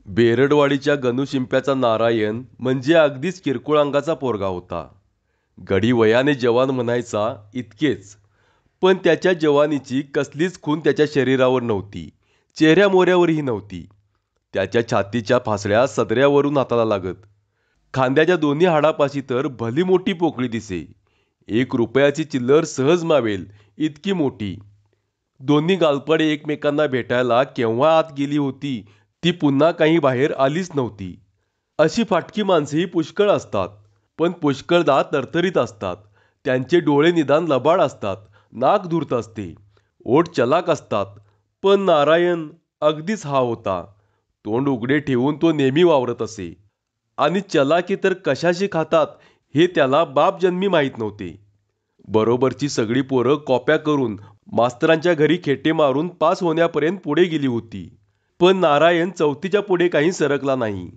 बेरडवाडीच्या गणूशिंप्याचा नारायण म्हणजे अगदीच किरकोळ अंगाचा पोरगा होता. गडी वयाने जवान म्हणायचा इतकेच, पण त्याच्या जवानीची कसलीच खून त्याच्या शरीरावर नव्हती, चेहऱ्यामोऱ्यावरही नव्हती. त्याच्या छातीच्या फासळ्या सदऱ्यावरून हाताला लागत. खांद्याच्या दोन्ही हाडापाशी तर भली मोठी पोकळी दिसे. 1 रुपयाची चिल्लर सहज मावेल इतकी मोठी. दोन्ही गालपाडे एकमेकांना भेटायला केव्हा आत गेली होती ती पुन्हा काही बाहेर आलीच नव्हती. अशी फाटकी माणसेही पुष्कळ असतात, पण पुष्कळदा तरतरीत असतात. त्यांचे डोळे निदान लबाड असतात, नाक धूर्त असते, ओठ चलाक असतात. पण नारायण अगदीच हा होता. तोंड उघडे ठेवून तो नेहमी वावरत असे. आणि चलाकी तर कशाशी खातात हे त्याला बापजन्मी माहीत नव्हते. बरोबरची सगळी पोरं कॉप्या करून मास्तरांच्या घरी खेटे मारून पास होण्यापर्यंत पुढे गेली होती. पण नारायण चौथीच्या पुढे काही सरकला नाही.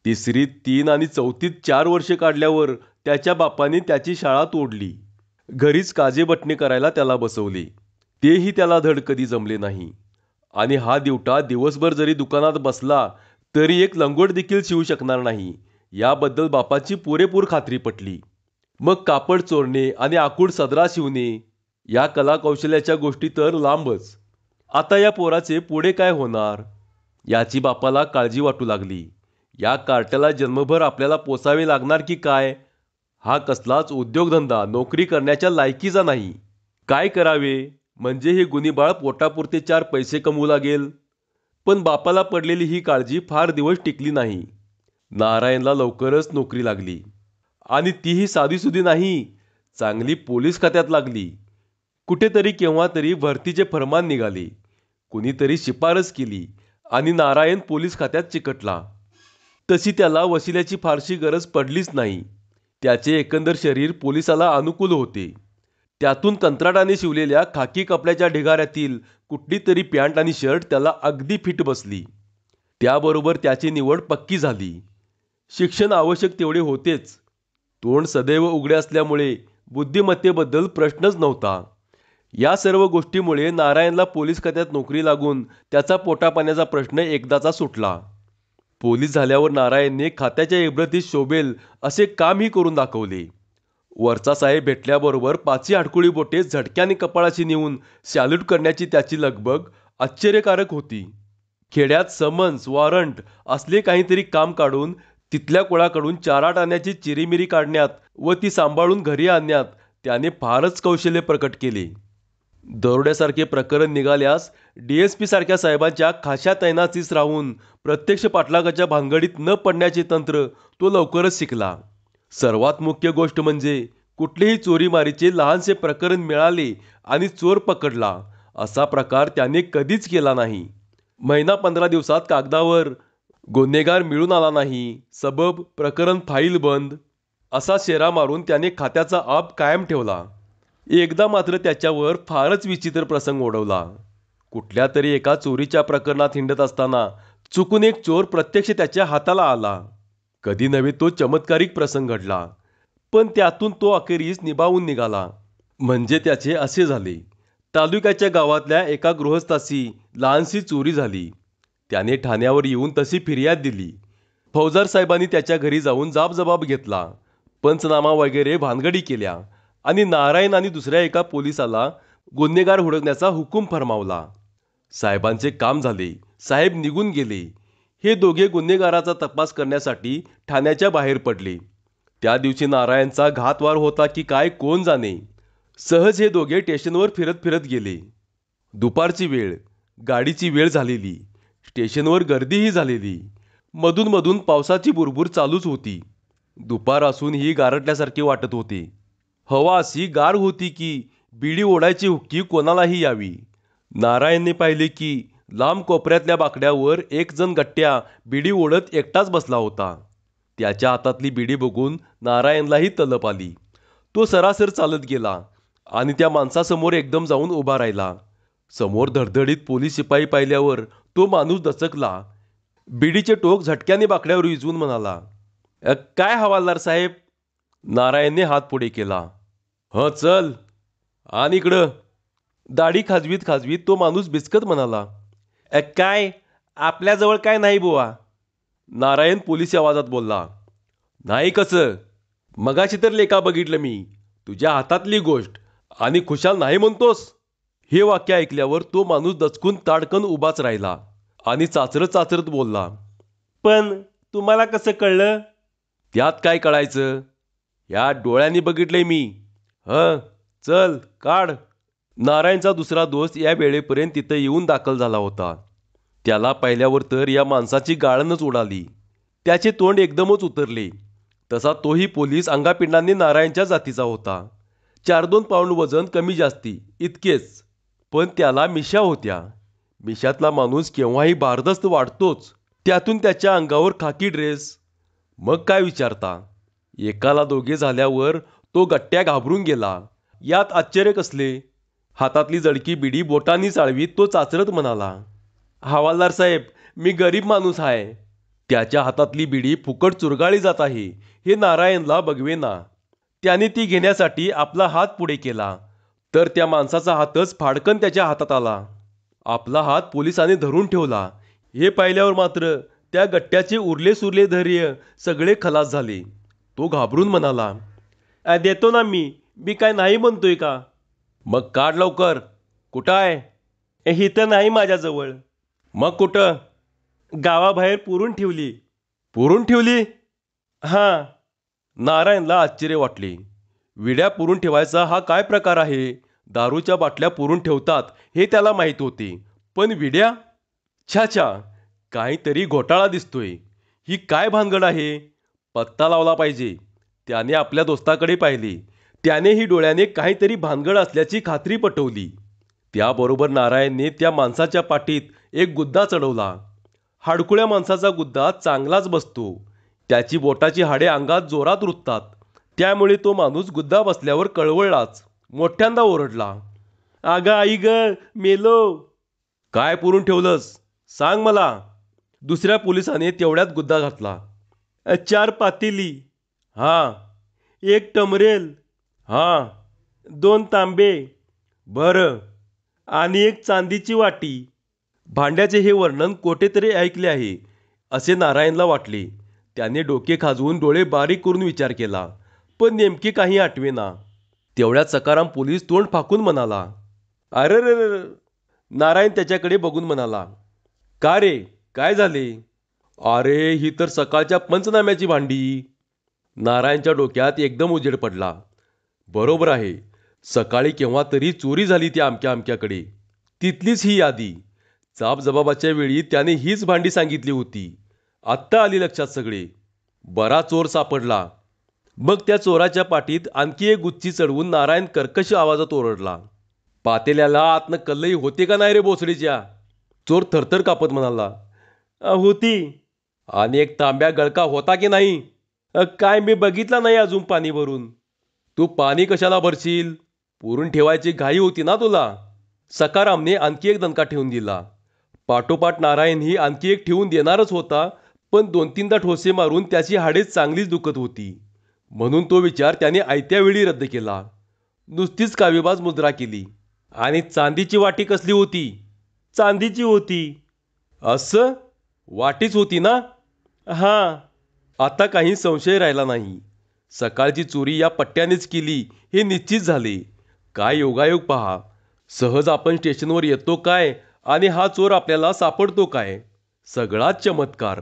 तिसरीत 3 आणि चौथीत 4 वर्षे काढल्यावर त्याच्या बापाने त्याची शाळा तोडली. घरीच काजेबटणे करायला त्याला बसवले. तेही त्याला धड कधी जमले नाही. आणि हा दिवटा दिवसभर जरी दुकानात बसला तरी एक लंगोट देखील शिवू शकणार नाही, याबद्दल बापाची पुरेपूर खात्री पटली. मग कापड चोरणे आणि आखूड सदरा शिवणे या कलाकौशल्याच्या गोष्टी तर लांबच. आता या पोराचे पुढे काय होणार याची बापाला काळजी वाटू लागली. या कार्ट्याला जन्मभर आपल्याला पोसावे लागणार की काय? हा कसलाच उद्योगधंदा नोकरी करण्याच्या लायकीचा नाही. काय करावे म्हणजे हे गुणीबाळ पोटापुरते 4 पैसे कमवू लागेल? पण बापाला पडलेली ही काळजी फार दिवस टिकली नाही. नारायणला लवकरच नोकरी लागली. आणि तीही साधीसुधी नाही, चांगली पोलीस खात्यात लागली. कुठेतरी केव्हा तरी भरतीचे फर्मान निघाले. कुणीतरी शिफारस केली आणि नारायण पोलीस खात्यात चिकटला. तशी त्याला वशिल्याची फारशी गरज पडलीच नाही. त्याचे एकंदर शरीर पोलिसाला अनुकूल होते. त्यातून कंत्राटाने शिवलेल्या खाकी कपड्याच्या ढिगाऱ्यातील कुठली तरी पॅन्ट आणि शर्ट त्याला अगदी फिट बसली. त्याबरोबर त्याची निवड पक्की झाली. शिक्षण आवश्यक तेवढे होतेच. तोंड सदैव उघडे असल्यामुळे बुद्धिमत्तेबद्दल प्रश्नच नव्हता. या सर्व गोष्टीमुळे नारायणला पोलीस खात्यात नोकरी लागून त्याचा पोटापाण्याचा प्रश्न एकदाचा सुटला. पोलीस झाल्यावर नारायणने खात्याच्या इब्रतीत शोभेल असे कामही करून दाखवले. वरचा साहेब भेटल्याबरोबर 5ही आडकुळी बोटे झटक्याने कपाळाशी नेऊन सॅल्यूट करण्याची त्याची लगबग आश्चर्यकारक होती. खेड्यात समन्स वॉरंट असले काहीतरी काम काढून तिथल्या कुळाकडून 4-8 आण्याची चिरीमिरी काढण्यात व ती सांभाळून घरी आणण्यात त्याने फारच कौशल्य प्रकट केले. दरोड्यासारखे प्रकरण निघाल्यास DSP सारख्या साहेबांच्या खाशा तैनातीस राहून प्रत्यक्ष पाठलागाच्या भानगडीत न पडण्याचे तंत्र तो लवकरच शिकला. सर्वात मुख्य गोष्ट म्हणजे कुठलेही चोरीमारीचे लहानसे प्रकरण मिळाले आणि चोर पकडला असा प्रकार त्याने कधीच केला नाही. महिना 15 दिवसात कागदावर गुन्हेगार मिळून आला नाही, सबब प्रकरण फाईल बंद असा शेरा मारून त्याने खात्याचा आप कायम ठेवला. एकदा मात्र त्याच्यावर फारच विचित्र प्रसंग ओढवला. कुठल्या तरी एका चोरीच्या प्रकरणात हिंडत असताना चुकून एक चोर प्रत्यक्ष त्याच्या हाताला आला. कधी नव्हे तो चमत्कारिक प्रसंग घडला, पण त्यातून तो अखेरीस निभावून निघाला. म्हणजे त्याचे असे झाले. तालुक्याच्या गावातल्या एका गृहस्थाची लहानशी चोरी झाली. त्याने ठाण्यावर येऊन तशी फिर्याद दिली. फौजदार साहेबांनी त्याच्या घरी जाऊन जाबजबाब घेतला, पंचनामा वगैरे भानगडी केल्या आणि नारायण आणि दुसऱ्या एका पोलिसाला गुन्हेगार हुडकण्याचा हुकूम फरमावला. साहेबांचे काम झाले. साहेब निघून गेले. हे दोघे गुन्हेगाराचा तपास करण्यासाठी ठाण्याच्या बाहेर पडले. त्या दिवशी नारायणचा घातवार होता की काय कोण जाणे. सहज हे दोघे स्टेशनवर फिरत फिरत गेले. दुपारची वेळ, गाडीची वेळ झालेली, स्टेशनवर गर्दीही झालेली. मधून मधून पावसाची बुरबुर चालूच होती. दुपार असून ही गारटल्यासारखे वाटत होते. हवा अशी गार होती की बिडी ओढायची हुक्की कोणालाही यावी. नारायणने पाहिले की लांब कोपऱ्यातल्या बाकड्यावर एक जण गट्ट्या बिडी ओढत एकटाच बसला होता. त्याच्या हातातली बिडी बघून नारायणलाही तलप आली. तो सरासर चालत गेला आणि त्या माणसासमोर एकदम जाऊन उभा राहिला. समोर धडधडीत पोलीस शिपाई पाहिल्यावर तो माणूस दचकला. बिडीचे टोक झटक्याने बाकड्यावर विजवून म्हणाला, काय हवालदार साहेब? नारायणने हात पुढे केला. चल आणि इकडं. दाढी खाजवीत खाजवीत तो माणूस बिचकत म्हणाला, काय आपल्याजवळ काय नाही बुवा. नारायण पोलिसी आवाजात बोलला. नाही कसं? मगाशी तर लेका बघितलं मी, तुझ्या हातातली गोष्ट, आणि खुशाल नाही म्हणतोस? हे वाक्य ऐकल्यावर तो माणूस दचकून ताडकन उभाच राहिला आणि चाचरत चाचरत बोलला. पण तुम्हाला कसं कळलं? त्यात काय कळायचं? या डोळ्यांनी बघितलंय मी. चल काढ. नारायणचा दुसरा दोस्त या वेळेपर्यंत तिथं येऊन दाखल झाला होता. त्याला पाहिल्यावर तर या माणसाची गाळणच उडाली. त्याचे तोंड एकदमच उतरले. तसा तोही पोलीस अंगापिंडांनी नारायणच्या जातीचा होता. 4-2 पाऊंड वजन कमी जास्ती इतकेच. पण त्याला मिशा होत्या. मिशातला माणूस केव्हाही भारदस्त वाटतोच. त्यातून त्याच्या अंगावर खाकी ड्रेस. मग काय विचारता. एकाला दोघे झाल्यावर तो गट्ट्या घाबरून गेला. यात आश्चर्य कसले. हातातली जडकी बिडी बोटांनी चाळवीत तो चाचरत म्हणाला, हवालदार साहेब, मी गरीब माणूस आहे. त्याच्या हातातली बिडी फुकट चुरगाळी जात आहे हे नारायणला बघवेना. त्याने ती घेण्यासाठी आपला हात पुढे केला तर त्या माणसाचा हातच फाडकन त्याच्या हातात आला. आपला हात पोलिसांनी धरून ठेवला. हे पाहिल्यावर मात्र त्या गट्ट्याचे उरले सुरले धैर्य सगळे खलास झाले. तो घाबरून म्हणाला, देतो ना मी काय नाही म्हणतोय का? मग काढ लवकर. कुठं आहे? ही तर नाही माझ्याजवळ. मग कुठं? गावाबाहेर पुरून ठेवली. पुरून ठेवली? हां. नारायणला आश्चर्य वाटले. विड्या पुरून ठेवायचा हा काय प्रकार आहे? दारूच्या बाटल्या पुरून ठेवतात हे त्याला माहीत होते, पण विड्या? छा, काहीतरी घोटाळा दिसतोय. ही काय भानगड आहे? पत्ता लावला पाहिजे. त्याने आपल्या दोस्ताकडे पाहिले. त्यानेही डोळ्याने काहीतरी भानगड असल्याची खात्री पटवली. त्याबरोबर नारायणने त्या माणसाच्या पाठीत एक गुद्दा चढवला. हाडकुळ्या माणसाचा गुद्दा चांगलाच बसतो. त्याची बोटाची हाडे अंगात जोरात रुततात. त्यामुळे तो माणूस गुद्दा बसल्यावर कळवळलाच. मोठ्यांदा ओरडला, अगं आई ग, मेलो. काय पुरून ठेवलंस? सांग मला. दुसऱ्या पोलिसाने तेवढ्यात गुद्दा घातला. 4 पातेली. हां. 1 टमरेल. हां. 2 तांबे. बरं. आणि 1 चांदीची वाटी. भांड्याचे हे वर्णन कोठेतरी ऐकले आहे असे नारायणला वाटले. त्याने डोके खाजवून डोळे बारीक करून विचार केला, पण नेमके काही आठवेना. तेवढ्यात सकाराम पोलीस तोंड फाकून म्हणाला, अरे रे रे. नारायण त्याच्याकडे बघून म्हणाला, का रे, काय झाले? अरे, ही तर सकाळच्या पंचनाम्याची भांडी. नारायणच्या डोक्यात एकदम उजेड पडला. बरोबर आहे. सकाळी केव्हा तरी चोरी झाली त्या अमक्याकडे. तिथलीच ही यादी. चाप जबाबाच्या वेळी त्याने हीच भांडी सांगितली होती. आत्ता आली लक्षात सगळे. बरा चोर सापडला. मग त्या चोराच्या पाठीत आणखी एक गुच्ची चढवून नारायण कर्कश आवाजात ओरडला, पातेल्याला आतनं कल्लई होते का नाही रे बोसडीच्या? चोर थरथर कापत म्हणाला, होती. आणि 1 तांब्या गळका होता की नाही? काय मी बघितला नाही अजून पाणी भरून. तू पाणी कशाला भरशील? पुरून ठेवायची घाई होती ना तुला? सकारामने आणखी एक दणका ठेवून दिला. पाठोपाठ नारायणही आणखी एक ठेवून देणारच होता, पण 2-3दा ठोसे मारून त्याची हाडेच चांगलीच दुखत होती. म्हणून तो विचार त्याने आयत्या वेळी रद्द केला. नुसतीच कावेबाज मुद्रा केली. आणि चांदीची वाटी कसली होती? चांदीची होती. असं? वाटीच होती ना? हां. आता काही संशय राहिला नाही. सकाळची चोरी या पट्ट्यानेच केली हे निश्चित झाले. काय योगायोग पहा. सहज आपण स्टेशनवर येतो काय आणि हा चोर आपल्याला सापडतो काय. सगळाच चमत्कार.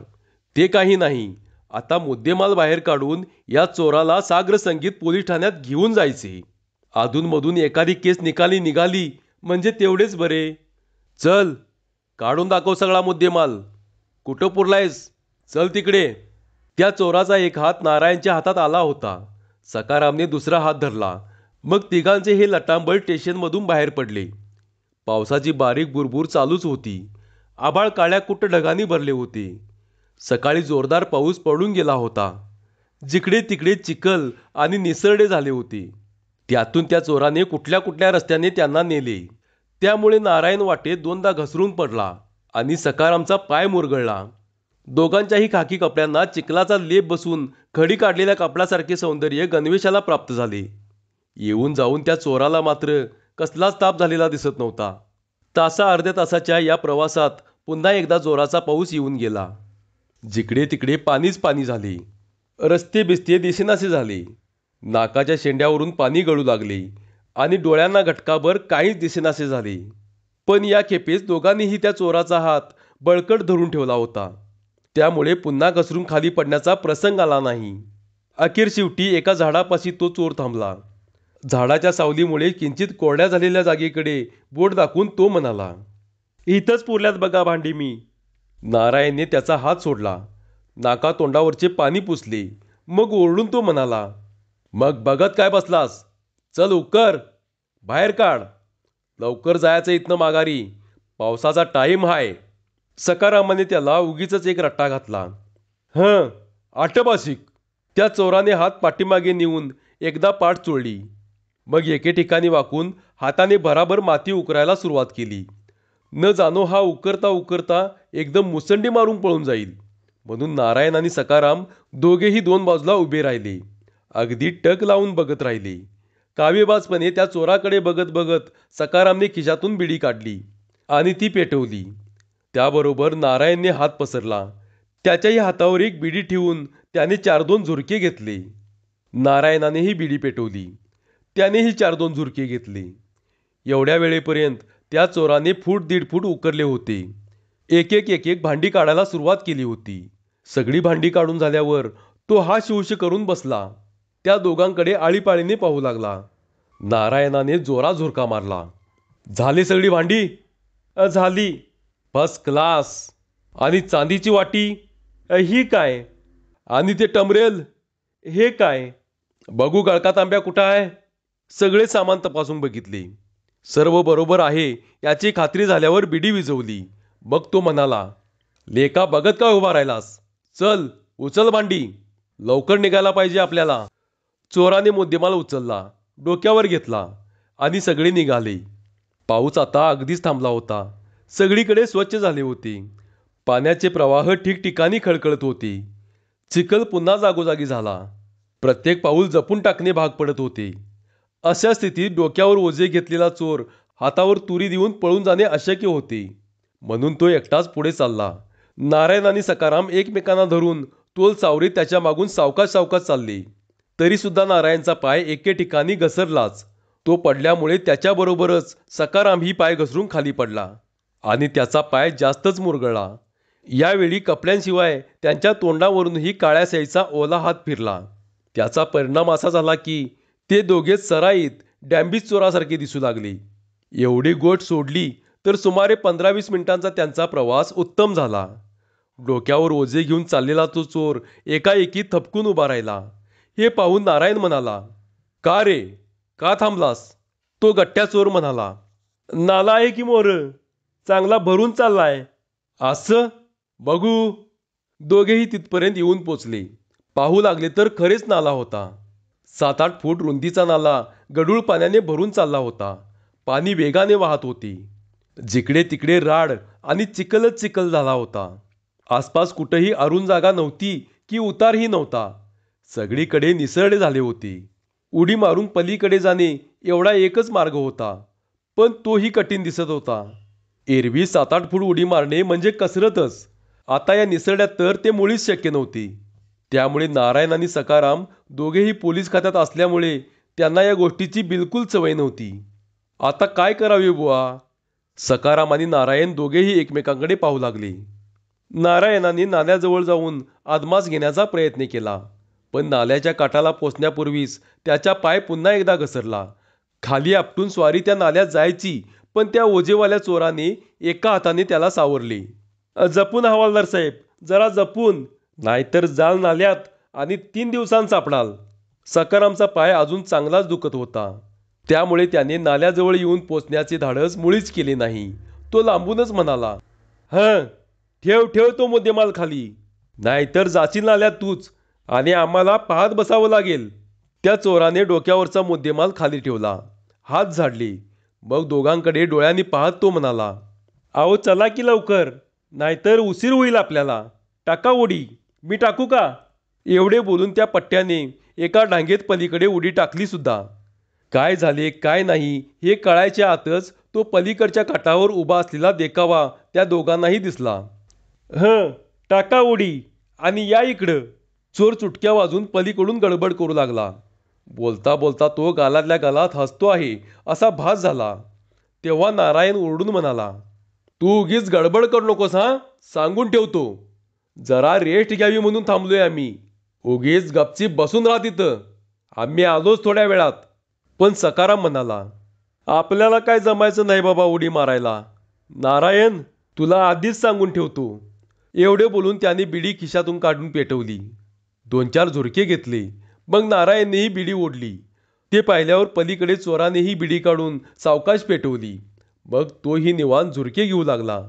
ते काही नाही, आता मुद्देमाल बाहेर काढून या चोराला साग्र संगीत पोलीस ठाण्यात घेऊन जायचे. अधूनमधून एखादी केस निघाली म्हणजे तेवढेच बरे. चल, काढून दाखव सगळा मुद्देमाल. कुठं पुरलायस? चल तिकडे. त्या चोराचा एक हात नारायणच्या हातात आला होता. सकारामने दुसरा हात धरला. मग तिघांचे हे लटांबळ स्टेशनमधून बाहेर पडले. पावसाची बारीक बुरबुर चालूच होती. आभाळ काळ्या कुट्ट ढगांनी भरले होते. सकाळी जोरदार पाऊस पडून गेला होता. जिकडे तिकडे चिखल आणि निसरडे झाले होते. त्यातून त्या चोराने कुठल्या रस्त्याने त्यांना नेले. त्यामुळे नारायण वाटेत 2दा घसरून पडला आणि सकारामचा पाय मुरगळला. दोघांच्याही खाकी कपड्यांना चिखलाचा लेप बसून खडी काढलेल्या कापडासारखे सौंदर्य गणवेशाला प्राप्त झाले. येऊन जाऊन त्या चोराला मात्र कसलाच ताप झालेला दिसत नव्हता. अर्ध्या तासाच्या या प्रवासात पुन्हा एकदा जोराचा पाऊस येऊन गेला. जिकडे तिकडे पाणीच पाणी झाले. रस्ते बिस्ते दिसेनासे झाले. नाकाच्या शेंड्यावरून पाणी गळू लागले आणि डोळ्यांना घटकाभर काहीच दिसेनासे झाले. पण या खेपेस दोघांनीही त्या चोराचा हात बळकट धरून ठेवला होता. त्यामुळे पुन्हा घसरून खाली पडण्याचा प्रसंग आला नाही. अखेर शेवटी एका झाडापाशी तो चोर थांबला. झाडाच्या सावलीमुळे किंचित कोरड्या झालेल्या जागेकडे बोट दाखवून तो म्हणाला, इथंच पुरल्यात बघा भांडी मी. नारायणने त्याचा हात सोडला. नाका तोंडावरचे पाणी पुसले. मग ओरडून तो म्हणाला, मग बघत काय बसलास? चल उकर, बाहेर काढ. लवकर जायचं इथनं माघारी, पावसाचा टाईम हाय. सकारामाने त्याला उगीच एक रट्टा घातला. हं, आटपाशिक. त्या चोराने हात पाठीमागे नेऊन एकदा पाठ चोळली. मग एके ठिकाणी वाकून हाताने भराभर माती उकरायला सुरुवात केली. न जाणो हा उकरता उकरता एकदम मुसंडी मारून पळून जाईल म्हणून नारायण आणि सकाराम दोघेही दोन बाजूला उभे राहिले. अगदी टक लावून बघत राहिले. कावेबाजपणे त्या चोराकडे बघत बघत सकारामने खिशातून बिडी काढली आणि ती पेटवली. त्याबरोबर नारायणने हात पसरला. त्याच्याही हातावर एक बिडी ठेवून त्याने 4-2 झुरके घेतले. नारायणानेही बिडी पेटवली. त्यानेही 4-2 झुरके घेतले. एवढ्या वेळेपर्यंत त्या चोराने फूट 1.5 फूट उकरले होते. एक एक भांडी काढायला सुरुवात केली होती. सगळी भांडी काढून झाल्यावर तो हा शिवश करून बसला. त्या दोघांकडे आळीपाळीने पाहू लागला. नारायणाने जोरा झुरका मारला. झाली सगळी भांडी? झाली. First class. आणि चांदीची वाटी? ही काय? आणि ते टमरेल? हे काय? बघू गळका तांब्या कुठं आहे? सगळे सामान तपासून बघितले. सर्व बरोबर आहे याची खात्री झाल्यावर बिडी विझवली. मग तो म्हणाला, लेका बघत का उभा राहिलास? चल उचल भांडी, लवकर निघायला पाहिजे आपल्याला. चोराने मुद्देमाल उचलला, डोक्यावर घेतला आणि सगळे निघाले. पाऊस आता अगदीच थांबला होता. सगळीकडे स्वच्छ झाले होते. पाण्याचे प्रवाह ठिकठिकाणी खळखळत होते. चिखल पुन्हा जागोजागी झाला. प्रत्येक पाऊल जपून टाकणे भाग पडत होते. अशा स्थितीत डोक्यावर ओझे घेतलेला चोर हातावर तुरी देऊन पळून जाणे अशक्य होते. म्हणून तो एकटाच पुढे चालला. नारायण आणि सकाराम एकमेकांना धरून तोल सावरीत त्याच्या मागून सावकाश सावकाश चालले. तरी सुद्धा नारायणचा पाय एके ठिकाणी घसरलाच. तो पडल्यामुळे त्याच्याबरोबरच सकारामही पाय घसरून खाली पडला आणि त्याचा पाय जास्तच मुरगळला. यावेळी कपड्यांशिवाय त्यांच्या तोंडावरूनही काळ्या स्याहीचा ओला हात फिरला. त्याचा परिणाम असा झाला की ते दोघेच सराईत डॅम्बिस चोरासारखे दिसू लागले. एवढी गोष्ट सोडली तर सुमारे 15-20 मिनिटांचा त्यांचा प्रवास उत्तम झाला. डोक्यावर ओझे घेऊन चाललेला तो चोर एकाएकी थपकून उभा राहिला. हे पाहून नारायण म्हणाला, का रे, का थांबलास? तो गट्ट्या चोर म्हणाला, नाला आहे की मोर, चांगला भरून चाललाय. असं? बघू. दोघेही तिथपर्यंत येऊन पोचले. पाहू लागले तर खरेच नाला होता. 7-8 फूट रुंदीचा नाला गढूळ पाण्याने भरून चालला होता. पाणी वेगाने वाहत होते. जिकडे तिकडे राड आणि चिखलच चिखल झाला होता. आसपास कुठेही अरुण जागा नव्हती की उतारही नव्हता. सगळीकडे निसरडे झाले होते. उडी मारून पलीकडे जाणे एवढा एकच मार्ग होता, पण तोही कठीण दिसत होता. एरवी 7-8 फूट उडी मारणे म्हणजे कसरतच. आता या निसरड्यात तर ते मुळीच शक्य नव्हते. त्यामुळे नारायण आणि सकाराम दोघेही पोलीस खात्यात असल्यामुळे त्यांना या गोष्टीची बिलकुल सवय नव्हती. आता काय करावे बुवा? सकाराम आणि नारायण दोघेही एकमेकांकडे पाहू लागले. नारायणाने नाल्याजवळ जाऊन आदमास घेण्याचा प्रयत्न केला, पण नाल्याच्या काठाला पोचण्यापूर्वीच त्याचा पाय पुन्हा एकदा घसरला. खाली आपटून स्वारी त्या नाल्यात जायची, पण त्या ओझेवाल्या चोराने एका हाताने त्याला सावरले. जपून हवालदार साहेब, जरा जपून, नाहीतर जाल नाल्यात आणि 3 दिवसांत सापडाल. सकारामचा पाय अजून चांगलाच दुखत होता. त्यामुळे त्याने नाल्याजवळ येऊन पोचण्याचे धाडस मुळीच केले नाही. तो लांबूनच म्हणाला, हं, ठेव ठेव तो मुद्देमाल खाली, नाहीतर जाशील नाल्यात तूच आणि आम्हाला पाहत बसावं लागेल. त्या चोराने डोक्यावरचा मुद्देमाल खाली ठेवला. हात झाडले. मग दोघांकडे डोळ्यांनी पाहत तो म्हणाला, अहो चला की लवकर, नाहीतर उशीर होईल आपल्याला. टाका उडी. मी टाकू का? एवढे बोलून त्या पट्ट्याने एका डांगेत पलीकडे उडी टाकली सुद्धा. काय झाले काय नाही हे कळायच्या आतच तो पलीकडच्या काठावर उभा असलेला देखावा त्या दोघांनाही दिसला. हं, टाका उडी आणि या इकडं. चोर चुटक्या वाजून पलीकडून गडबड करू लागला. बोलता बोलता तो गालातल्या गालात हसतो आहे असा भास झाला. तेव्हा नारायण ओरडून म्हणाला, तू उगीच गडबड करू नकोस हा, सांगून ठेवतो. जरा रेस्ट घ्यावी म्हणून थांबलोय आम्ही. उगीच गपचीप बसून राहा तिथं. आम्ही आलोच थोड्या वेळात. पण सकाराम म्हणाला, आपल्याला काय जमायचं नाही बाबा उडी मारायला. नारायण, तुला आधीच सांगून ठेवतो. एवढे बोलून त्याने बिडी खिशातून काढून पेटवली. 2-4 झुरके घेतले. मग नारायणनेही बिडी ओढली. ते पाहिल्यावर पलीकडे चोरानेही बिडी काढून सावकाश पेटवली. मग तोही निवांत झुरके घेऊ लागला.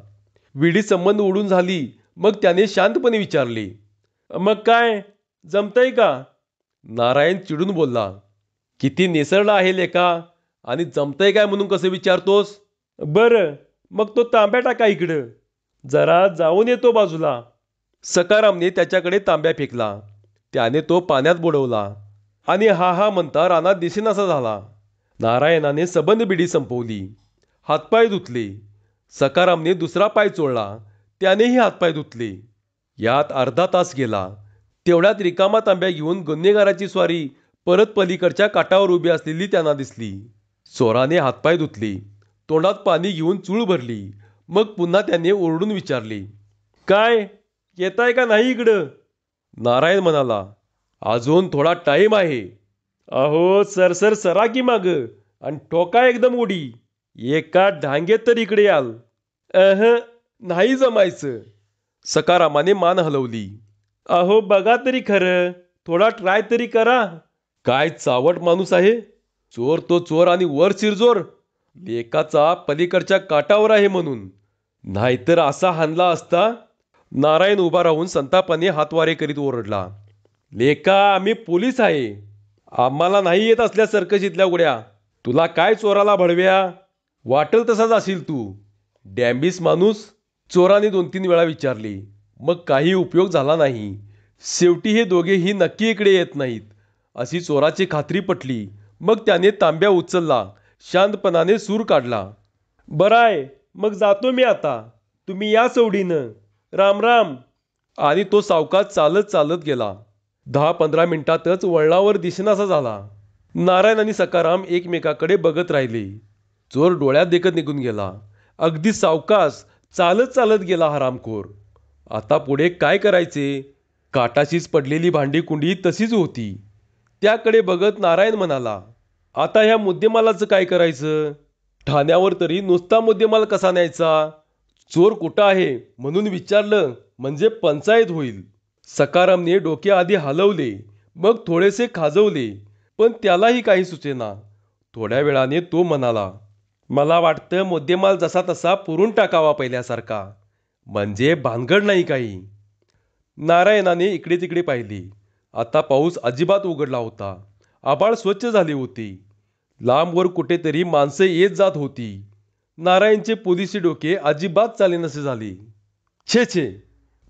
विडी संबंध उडून झाली. मग त्याने शांतपणे विचारले, मग काय जमतंय का? नारायण चिडून बोलला, किती निसरला आहे लेका, आणि जमतंय काय म्हणून कसं विचारतोस? बरं, मग तो तांब्या टाका इकडं. जरा जाऊन येतो बाजूला. सकारामने त्याच्याकडे तांब्या फेकला. त्याने तो पाण्यात बुडवला आणि हा हा म्हणता रानात दिसेनासा झाला. नारायणाने सबंध बिडी संपवली. हातपाय धुतले. सकारामने दुसरा पाय चोळला. त्यानेही हातपाय धुतले. यात अर्धा तास गेला. तेवढ्यात रिकामा तांब्या घेऊन गुन्हेगाराची स्वारी परत पलीकडच्या काठावर उभी असलेली त्यांना दिसली. चोराने हातपाय धुतले. तोंडात पाणी घेऊन चूळ भरली. मग पुन्हा त्याने ओरडून विचारले, काय येताय का नाही इकडं? नारायण म्हणाला, अजून थोडा टाईम आहे. अहो सरसर सरा की माग आणि ठोका एकदम उडी. एका ढांगेत तर इकडे याल. नाही जमायचं. सकारामाने मान हलवली. अहो बघा तरी खरं, थोडा ट्राय तरी करा. काय चावट माणूस आहे. चोर तो चोर आणि वर शिरजोर. लेकाचा पलीकडच्या काठावर आहे म्हणून. नाहीतर असा हाणला असता. नारायण उभा राहून संतापाने हातवारे करीत ओरडला, लेका आम्ही पोलीस आहे. आम्हाला नाही येत असल्या सर्कशीतल्या उड्या. तुला काय चोराला भडव्या? वाटेल तसाच असेल तू. डॅम्बिस माणूस. चोराने 2-3 वेळा विचारले. मग काही उपयोग झाला नाही. शेवटी हे दोघेही नक्की इकडे येत नाहीत अशी चोराची खात्री पटली. मग त्याने तांब्या उचलला. शांतपणाने सूर काढला. बराय, मग जातो मी आता. तुम्ही या सवडीनं. राम राम. आणि तो सावकाश चालत चालत गेला. 10-15 मिनिटातच वळणावर दिसेनासा झाला. नारायण आणि सकाराम एकमेकाकडे बघत राहिले. चोर डोळ्यात देखत निघून गेला. अगदी सावकाश चालत चालत गेला हरामखोर. आता पुढे काय करायचे? काटाशीच पडलेली भांडी कुंडी तशीच होती. त्याकडे बघत नारायण म्हणाला, आता ह्या मुद्देमालाचं काय करायचं? ठाण्यावर तरी नुसता मुद्देमाल कसा न्यायचा? चोर कुठं आहे म्हणून विचारलं म्हणजे पंचायत होईल. सकारामने डोके आधी हलवले, मग थोडेसे खाजवले, पण त्यालाही काही सुचेना. थोड्या वेळाने तो म्हणाला, मला वाटतं मुद्देमाल जसा तसा पुरून टाकावा पहिल्यासारखा, म्हणजे भानगड नाही काही. नारायणाने इकडे तिकडे पाहिले. आता पाऊस अजिबात उघडला होता. आभाळ स्वच्छ झाले होते. लांबवर कुठेतरी माणसं येत जात होती. नारायणचे पोलिसी डोके अजिबात चालेनसे झाले. छे छे,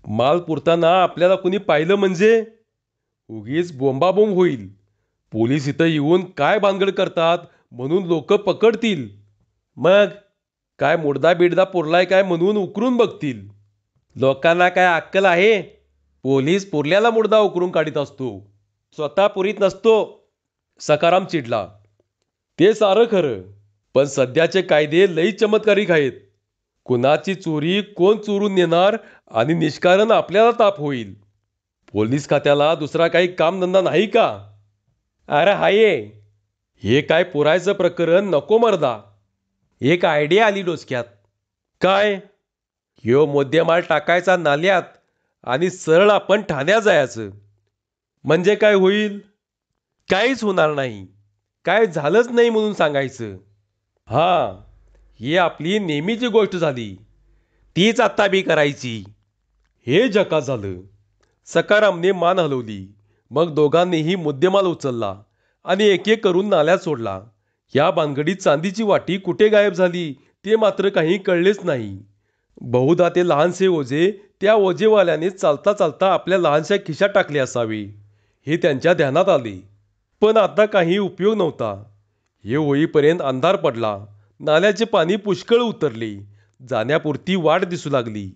माल पुरताना आपल्याला कुणी पाहिलं म्हणजे उगीच बोंबाबोंब होईल. पोलीस इथं येऊन काय भानगड करतात म्हणून लोक पकडतील. मग काय मुडदा बिडदा पुरलाय काय म्हणून उकरून बघतील. लोकांना काय अक्कल आहे? पोलीस पुरल्याला मुडदा उकरून काढीत असतो, स्वतः पुरीत नसतो. सकाराम चिडला. ते सारं खरं, पण सध्याचे कायदे लई चमत्कारिक आहेत. कुणाची चोरी कोण चोरून नेणार आणि निष्कारण आपल्याला ताप होईल. पोलीस खात्याला दुसरा काही कामधंदा नाही का? अरे हाये. हे काय पुरायचं प्रकरण नको मर्दा. एक आयडिया आली डोसक्यात. काय? ह्यो मुद्देमाल टाकायचा नाल्यात आणि सरळ आपण ठाण्यात जायचं. म्हणजे काय होईल? काहीच होणार नाही. काय झालंच नाही म्हणून सांगायचं. हां, ही आपली नेहमीची गोष्ट झाली. तीच आत्ता बी करायची. हे झकास झालं. सकारामने मान हलवली. मग दोघांनीही मुद्देमाल उचलला आणि एक एक करून नाल्यात सोडला. या भानगडीत चांदीची वाटी कुठे गायब झाली ते मात्र काही कळलेच नाही. बहुधा ते लहानसे ओझे त्या ओझेवाल्याने चालता चालता आपल्या लहानशा खिशात टाकले असावे हे त्यांच्या ध्यानात आले. पण आता काही उपयोग नव्हता. हे होईपर्यंत अंधार पडला. नाल्याचे पाणी पुष्कळ उतरले. जाण्यापुरती वाट दिसू लागली.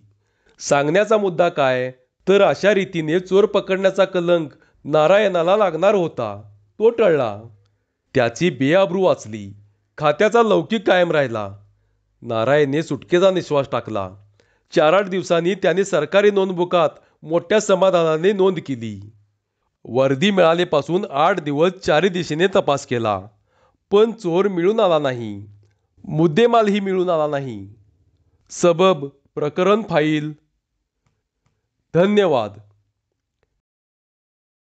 सांगण्याचा मुद्दा काय तर अशा रीतीने चोर पकडण्याचा कलंक नारायणाला लागणार होता. तो टळला. त्याची बेआबरू वाचली. खात्याचा लौकिक कायम राहिला. नारायणने सुटकेचा निश्वास टाकला. 4-8 दिवसांनी त्याने सरकारी नोंदबुकात मोठ्या समाधानाने नोंद केली. वर्दी मिळालेपासून 8 दिवस चारी दिशेने तपास केला. पण चोर मिळून आला नाही. मुद्देमालही मिळून आला नाही. सबब प्रकरण फाईल. धन्यवाद.